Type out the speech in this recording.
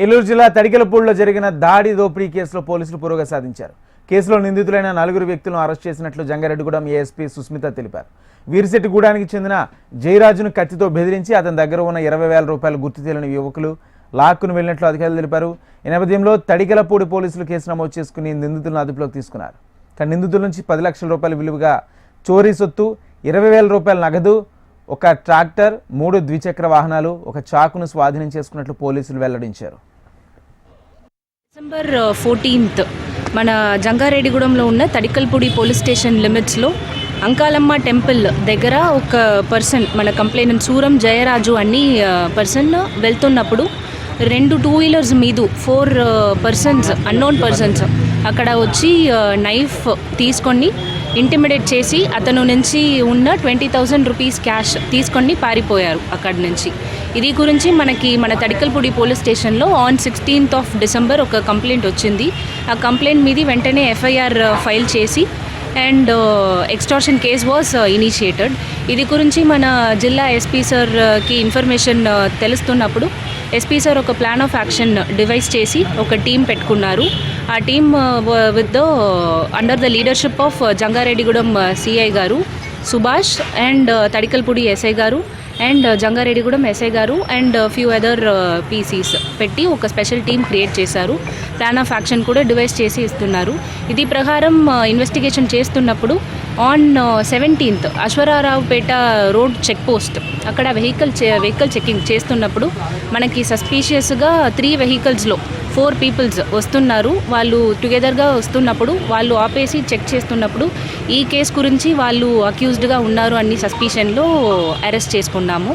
ఏలూరు జిల్లా తడికెలపూడిలో జరిగిన దాడి దోపిడీ కేసులో పోలీసులు పురోగతి సాధించారు. కేసులో నిందితులైన 4 వ్యక్తులను అరెస్ట్ చేసినట్లు జంగారెడ్డిగూడెం ఏఎస్పీ సుస్మిత తెలిపారు. వీరిశెట్టిగూడానికి చెందిన జయరాజును కత్తితో బెదిరించి అతని దగ్గర ఉన్న 20,000 రూపాయలు గుర్తు తెలియని యువకులు లాక్కును వెళ్లినట్లు అధికారులు తెలిపారు. ఈ నేపథ్యంలో తడికెలపూడి పోలీసులు కేసు నమోదు చేసుకుని నిందితులను అదుపులోకి తీసుకున్నారు. నిందితుల నుంచి 10 లక్షల రూపాయల విలువగా చోరీ సొత్తు, 20,000 రూపాయల నగదు, ఒక ట్రాక్టర్, 3 ద్విచక్ర వాహనాలు, ఒక చాకును స్వాధీనం చేసుకున్నట్లు పోలీసులు వెల్లడించారు. డిసెంబర్ 14th మన జంగారెడ్డిగూడెంలో ఉన్న తడికల్పూడి పోలీస్ స్టేషన్ లిమిట్స్లో అంకాలమ్మ టెంపుల్ దగ్గర ఒక పర్సన్, మన కంప్లైనెంట్ సూరం జయరాజు అన్ని పర్సన్ వెళ్తున్నప్పుడు 2 2-వీలర్స్ మీద 4 పర్సన్స్, అన్నోన్ పర్సన్స్ అక్కడ వచ్చి నైఫ్ తీసుకొని ఇంటిమిడేట్ చేసి అతను నుంచి ఉన్న 20,000 రూపీస్ క్యాష్ తీసుకొని పారిపోయారు అక్కడి నుంచి. ఇది గురించి మన తడికల్పూడి పోలీస్ స్టేషన్లో ఆన్ 16th of December ఒక కంప్లైంట్ వచ్చింది. ఆ కంప్లైంట్ మీద వెంటనే ఎఫ్ఐఆర్ ఫైల్ చేసి and extortion case was initiated. ఇది గురించి మన జిల్లా ఎస్పీ సార్కి ఇన్ఫర్మేషన్ తెలుస్తున్నప్పుడు ఎస్పీ సార్ ఒక ప్లాన్ ఆఫ్ యాక్షన్ డివైస్ చేసి ఒక టీం పెట్టుకున్నారు. ఆ team with under the leadership of Jangareddygudem CI గారు సుభాష్ అండ్ తడికల్పూడి ఎస్ఐ గారు అండ్ జంగారెడ్డిగూడెం ఎస్ఐ గారు అండ్ ఫ్యూ అదర్ పీసీస్ పెట్టి ఒక స్పెషల్ టీమ్ క్రియేట్ చేశారు. ప్లాన్ ఆఫ్ యాక్షన్ కూడా డివైస్ చేసి ఇస్తున్నారు. ఇది ప్రకారం ఇన్వెస్టిగేషన్ చేస్తున్నప్పుడు on 17th Aswaraopeta road check post అక్కడ వెహికల్ చెకింగ్ చేస్తున్నప్పుడు మనకి సస్పీషియస్గా 3 వెహికల్స్లో 4 పీపుల్స్ వస్తున్నారు. వాళ్ళు టుగెదర్గా వస్తున్నప్పుడు వాళ్ళు ఆపేసి చెక్ చేస్తున్నప్పుడు ఈ కేసు గురించి వాళ్ళు అక్యూజ్డ్గా ఉన్నారు అన్ని సస్పిషన్లో అరెస్ట్ చేసుకున్నాము.